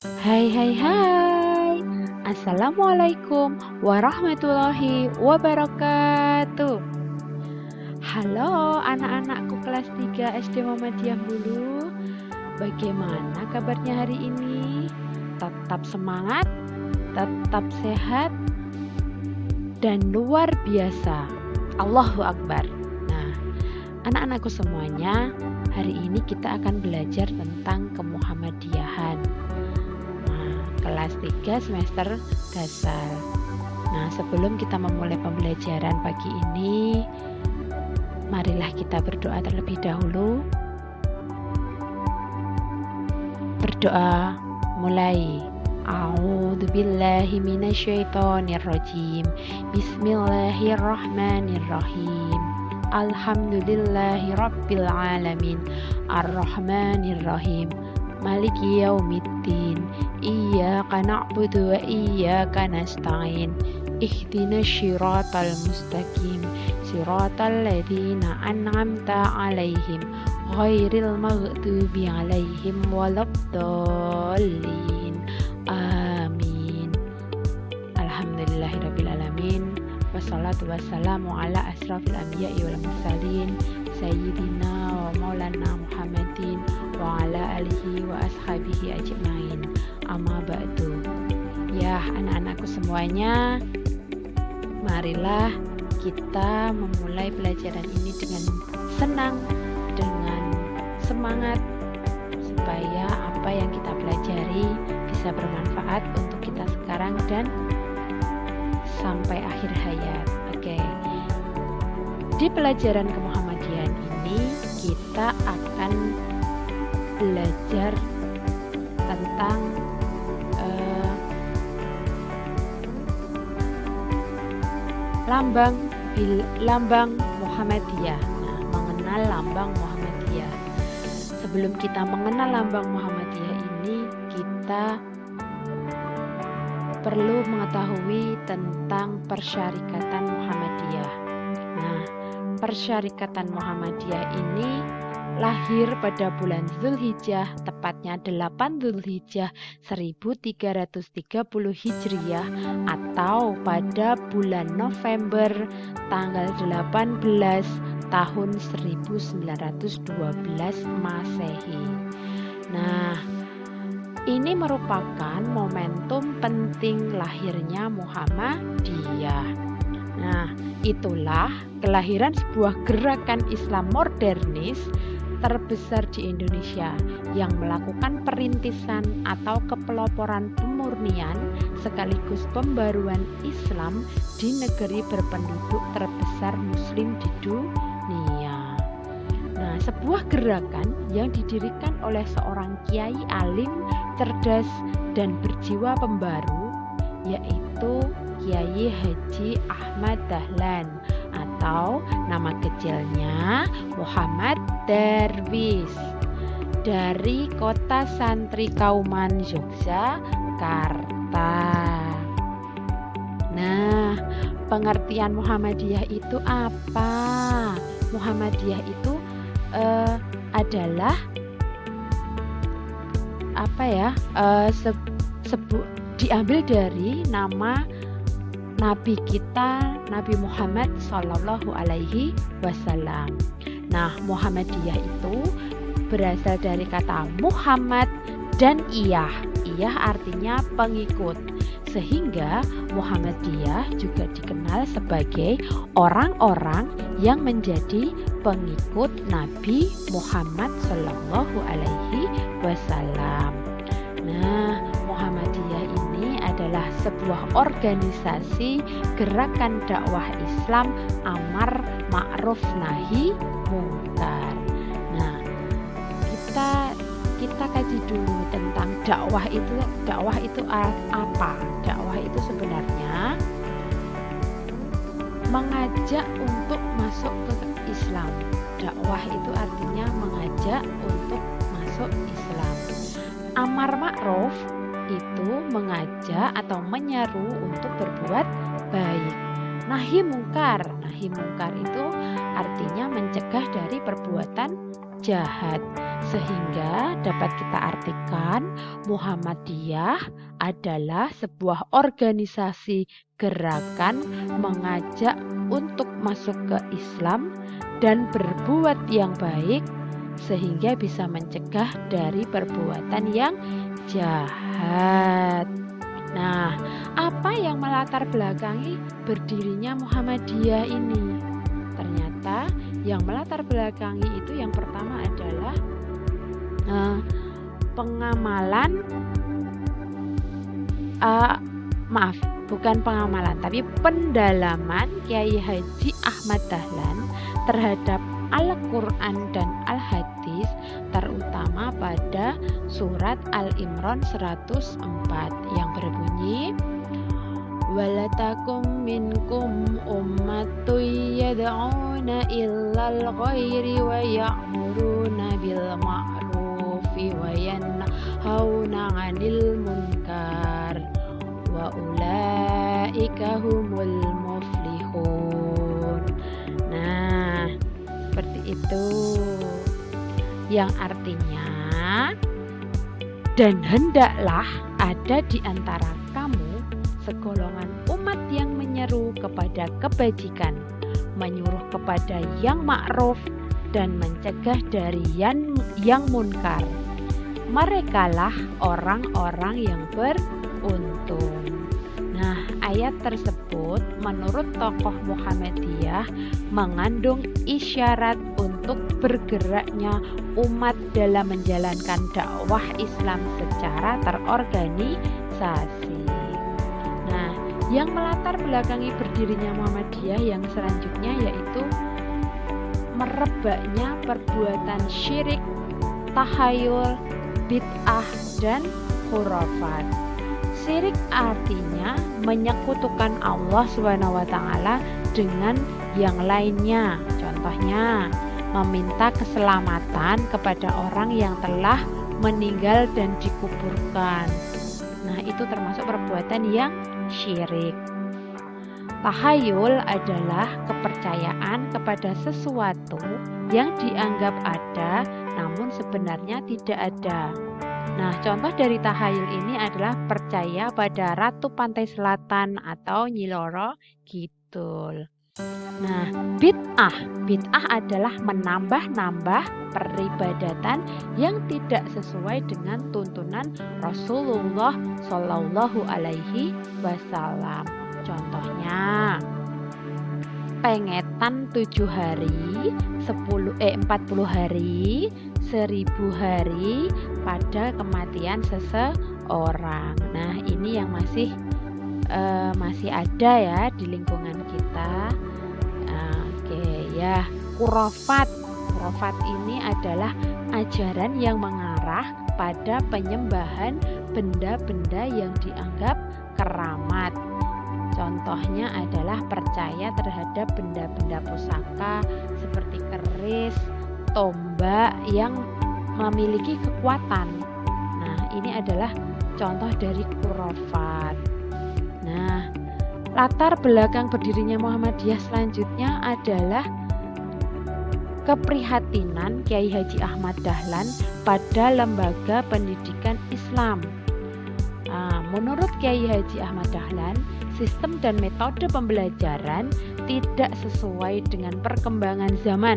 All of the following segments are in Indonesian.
Hai hai hai. Assalamualaikum warahmatullahi wabarakatuh. Halo anak-anakku kelas 3 SD Muhammadiyah Bulu. Bagaimana kabarnya hari ini? Tetap semangat, tetap sehat, dan luar biasa. Allahu Akbar. Nah, anak-anakku semuanya, hari ini kita akan belajar tentang kemuhammadiyahan. Kelas 3 semester dasar. Nah, sebelum kita memulai pembelajaran pagi ini, marilah kita berdoa terlebih dahulu. Berdoa mulai. A'udzubillahi minasyaitonirrajim. Bismillahirrahmanirrahim. Alhamdulillahi rabbil alamin. Ar-Rahmanirrahim. Maliki yaumiddin. Iyyaka na'budu wa iyyaka nasta'in. Ihdinas siratal mustaqim. Siratal ladzina an'amta 'alaihim ghairil maghdubi 'alaihim waladdallin. Amin. Alhamdulillahirabbil alamin. Wassalatu wassalamu ala asrafil anbiya'i wal mursalin sayyidina wa maulana Muhammadin wa ala alihi wa ashabihi ajmain. Amma ba'du. Ya, anak-anakku semuanya, marilah kita memulai pelajaran ini dengan senang, dengan semangat, supaya apa yang kita pelajari bisa bermanfaat untuk kita sekarang dan sampai akhir hayat. Oke. Di pelajaran kemuhammadiyahan ini kita akan belajar tentang lambang Muhammadiyah. Nah, mengenal lambang Muhammadiyah. Sebelum kita mengenal lambang Muhammadiyah ini, kita perlu mengetahui tentang persyarikatan Muhammadiyah. Nah, persyarikatan Muhammadiyah ini lahir pada bulan Zulhijjah, tepatnya 8 Zulhijjah 1330 Hijriah, atau pada bulan November tanggal 18 tahun 1912 Masehi. Nah, ini merupakan momentum penting lahirnya Muhammadiyah. Nah, itulah kelahiran sebuah gerakan Islam modernis terbesar di Indonesia yang melakukan perintisan atau kepeloporan pemurnian sekaligus pembaruan Islam di negeri berpenduduk terbesar Muslim di dunia. Nah, sebuah gerakan yang didirikan oleh seorang kiai alim, cerdas, dan berjiwa pembaru, yaitu Kiai Haji Ahmad Dahlan, atau nama kecilnya Muhammad Darwis, dari kota Santri Kauman, Yogyakarta. Nah, pengertian Muhammadiyah itu apa? Muhammadiyah itu adalah diambil dari nama Nabi kita, Nabi Muhammad Sallallahu Alaihi Wasallam. Nah, Muhammadiyah itu berasal dari kata Muhammad dan Iyah. Iyah artinya pengikut. Sehingga Muhammadiyah juga dikenal sebagai orang-orang yang menjadi pengikut Nabi Muhammad Sallallahu Alaihi Wasallam. Nah, Muhammadiyah ini adalah sebuah organisasi gerakan dakwah Islam amar ma'ruf nahi mungkar. Nah, kita kaji dulu tentang dakwah itu. Dakwah itu apa? Dakwah itu sebenarnya mengajak untuk masuk ke Islam. Dakwah itu artinya mengajak untuk masuk Islam. Amar ma'ruf itu mengajak atau menyeru untuk berbuat baik. Nahi mungkar itu artinya mencegah dari perbuatan jahat. Sehingga dapat kita artikan Muhammadiyah adalah sebuah organisasi gerakan mengajak untuk masuk ke Islam dan berbuat yang baik sehingga bisa mencegah dari perbuatan yang jahat. Nah, apa yang melatar belakangi berdirinya Muhammadiyah ini? Ternyata yang melatar belakangi itu yang pertama adalah pengamalan, bukan pengamalan, tapi pendalaman Kiai Haji Ahmad Dahlan terhadap Al-Quran dan Al-Hadis, terutama pada surat Al-Imran 104 yang berbunyi walatakum minkum ummatun yad'una illal khairi wa ya'muruna bil ma'rufi wa yanhauna 'anil munkar wa ulaika humul muflihun. Nah, seperti itu, yang artinya dan hendaklah ada di antara kamu segolongan umat yang menyeru kepada kebajikan, menyuruh kepada yang ma'ruf dan mencegah dari yang munkar. Merekalah orang-orang yang beruntung. Nah, ayat tersebut menurut tokoh Muhammadiyah mengandung isyarat untuk bergeraknya umat dalam menjalankan dakwah Islam secara terorganisasi. Nah, yang melatar belakangi berdirinya Muhammadiyah yang selanjutnya yaitu merebaknya perbuatan syirik, tahayul, bid'ah, dan khurafat. Syirik artinya menyekutukan Allah SWT dengan yang lainnya. Contohnya, meminta keselamatan kepada orang yang telah meninggal dan dikuburkan. Nah, itu termasuk perbuatan yang syirik. Tahayul adalah kepercayaan kepada sesuatu yang dianggap ada namun sebenarnya tidak ada. Nah, contoh dari tahayul ini adalah percaya pada Ratu Pantai Selatan atau Nyi Loro Kidul. Nah, bid'ah adalah menambah-nambah peribadatan yang tidak sesuai dengan tuntunan Rasulullah Shallallahu Alaihi Wasallam. Contohnya, pengetan 7 hari, 40 hari, 1000 hari pada kematian seseorang. Nah, ini yang masih ada ya di lingkungan kita. Oke ya, khurafat ini adalah ajaran yang mengarah pada penyembahan benda-benda yang dianggap keramat. Contohnya adalah percaya terhadap benda-benda pusaka seperti keris, tombak yang memiliki kekuatan. Nah, ini adalah contoh dari khurafat. Nah, latar belakang berdirinya Muhammadiyah selanjutnya adalah keprihatinan Kiai Haji Ahmad Dahlan pada lembaga pendidikan Islam. Menurut Kiai Haji Ahmad Dahlan, sistem dan metode pembelajaran tidak sesuai dengan perkembangan zaman.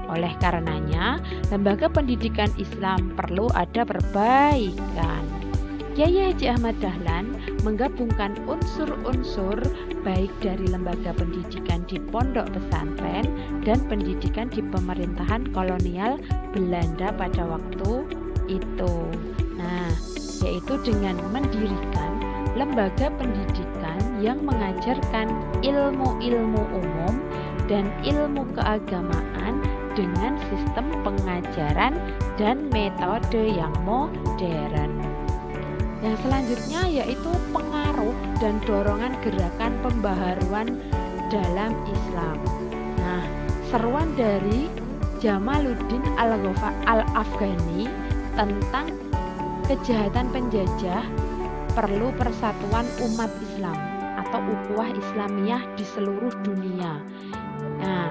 Oleh karenanya, lembaga pendidikan Islam perlu ada perbaikan. Kiai Haji Ahmad Dahlan menggabungkan unsur-unsur baik dari lembaga pendidikan di pondok pesantren dan pendidikan di pemerintahan kolonial Belanda pada waktu itu. Nah, yaitu dengan mendirikan lembaga pendidikan yang mengajarkan ilmu-ilmu umum dan ilmu keagamaan dengan sistem pengajaran dan metode yang modern. Yang selanjutnya yaitu pengaruh dan dorongan gerakan pembaharuan dalam Islam. Nah, seruan dari Jamaluddin Al-Afghani tentang kejahatan penjajah perlu persatuan umat Islam atau ukhuwah Islamiyah di seluruh dunia. Nah,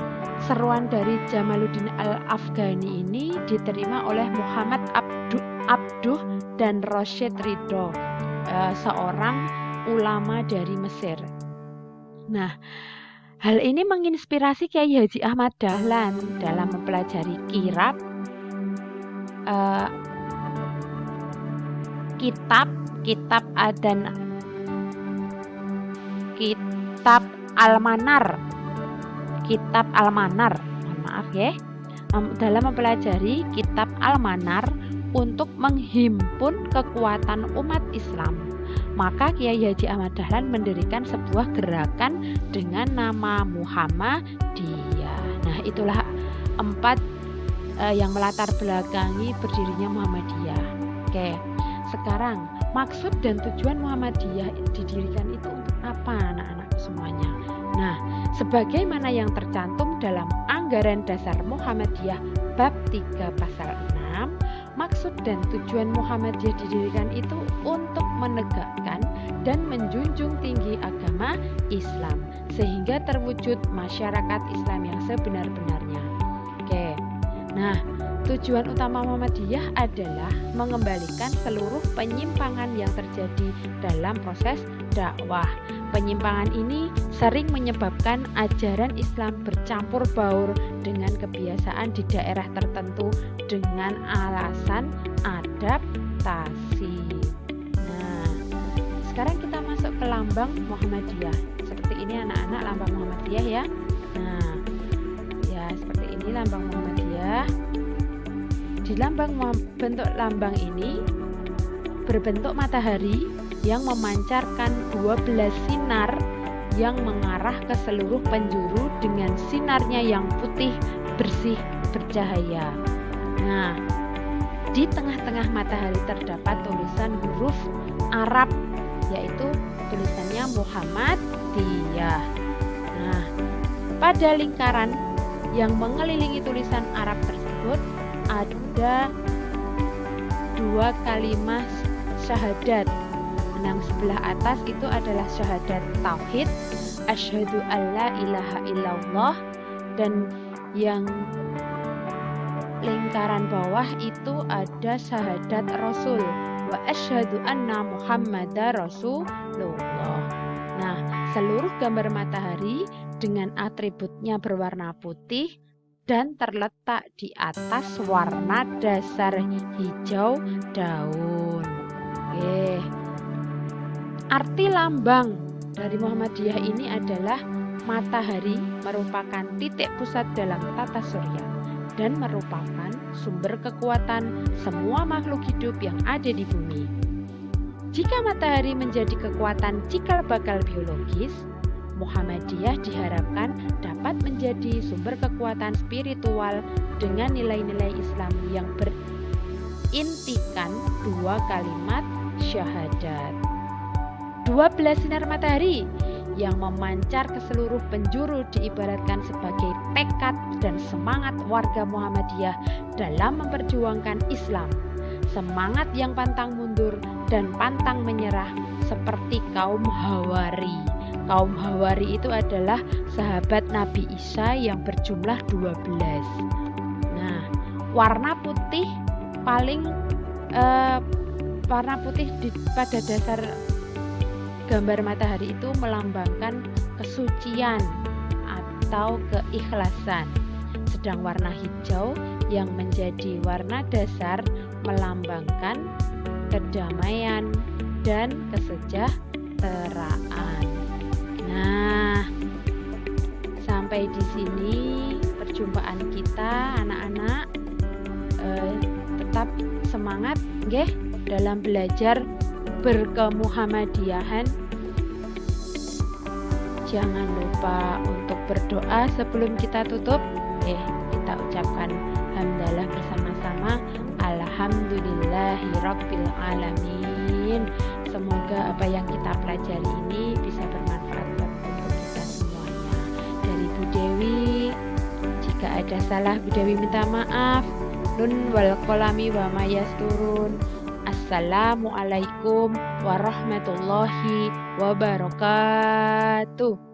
seruan dari Jamaluddin Al-Afghani ini diterima oleh Muhammad Abduh dan Rosyid Ridho, seorang ulama dari Mesir. Nah, hal ini menginspirasi Kiai Haji Ahmad Dahlan dalam mempelajari kitab dan kitab Al-Manar. Mohon maaf ya. Dalam mempelajari kitab Al-Manar untuk menghimpun kekuatan umat Islam, maka Kiai Haji Ahmad Dahlan mendirikan sebuah gerakan dengan nama Muhammadiyah. Nah, itulah 4 yang melatar belakangi berdirinya Muhammadiyah. Oke, sekarang maksud dan tujuan Muhammadiyah didirikan itu untuk apa, anak-anak semuanya? Nah, sebagaimana yang tercantum dalam Anggaran Dasar Muhammadiyah bab 3 pasal 6, maksud dan tujuan Muhammadiyah didirikan itu untuk menegakkan dan menjunjung tinggi agama Islam sehingga terwujud masyarakat Islam yang sebenar-benarnya. Oke. Nah, tujuan utama Muhammadiyah adalah mengembalikan seluruh penyimpangan yang terjadi dalam proses dakwah. Penyimpangan ini sering menyebabkan ajaran Islam bercampur baur dengan kebiasaan di daerah tertentu dengan alasan adaptasi. Nah, sekarang kita masuk ke lambang Muhammadiyah. Seperti ini anak-anak lambang Muhammadiyah ya. Nah, ya seperti ini lambang Muhammadiyah. Di bentuk lambang ini berbentuk matahari yang memancarkan 12 sinar yang mengarah ke seluruh penjuru dengan sinarnya yang putih, bersih, bercahaya. Nah, di tengah-tengah matahari terdapat tulisan huruf Arab, yaitu tulisannya Muhammadiyah. Nah, pada lingkaran yang mengelilingi tulisan Arab tersebut ada 2 kalimat syahadat. Yang sebelah atas itu adalah syahadat tauhid, asyhadu alla ilaha illallah, dan yang lingkaran bawah itu ada syahadat rasul, wa asyhadu anna muhammadar rasulullah. Nah, seluruh gambar matahari dengan atributnya berwarna putih dan terletak di atas warna dasar hijau daun. Oke. Arti lambang dari Muhammadiyah ini adalah matahari merupakan titik pusat dalam tata surya dan merupakan sumber kekuatan semua makhluk hidup yang ada di bumi. Jika matahari menjadi kekuatan cikal bakal biologis, Muhammadiyah diharapkan dapat menjadi sumber kekuatan spiritual dengan nilai-nilai Islam yang berintikan 2 kalimat syahadat. 12 sinar matahari yang memancar ke seluruh penjuru diibaratkan sebagai tekad dan semangat warga Muhammadiyah dalam memperjuangkan Islam. Semangat yang pantang mundur dan pantang menyerah seperti kaum Hawari. Kaum Hawari itu adalah sahabat Nabi Isa yang berjumlah 12. Nah, warna putih pada dasar gambar matahari itu melambangkan kesucian atau keikhlasan. Sedang warna hijau yang menjadi warna dasar melambangkan kedamaian dan kesejahteraan. Nah, sampai di sini perjumpaan kita anak-anak. Tetap semangat nggih dalam belajar berkemuhammadiyahan. Jangan lupa untuk berdoa sebelum kita tutup. Kita ucapkan hamdalah bersama-sama. Alhamdulillahirabbil alamin. Semoga apa yang kita pelajari ini bisa bermanfaat untuk kita semuanya. Dari Bu Dewi, jika ada salah Bu Dewi minta maaf. Nun wal qalami wa ma yasturun. Assalamualaikum warahmatullahi wabarakatuh.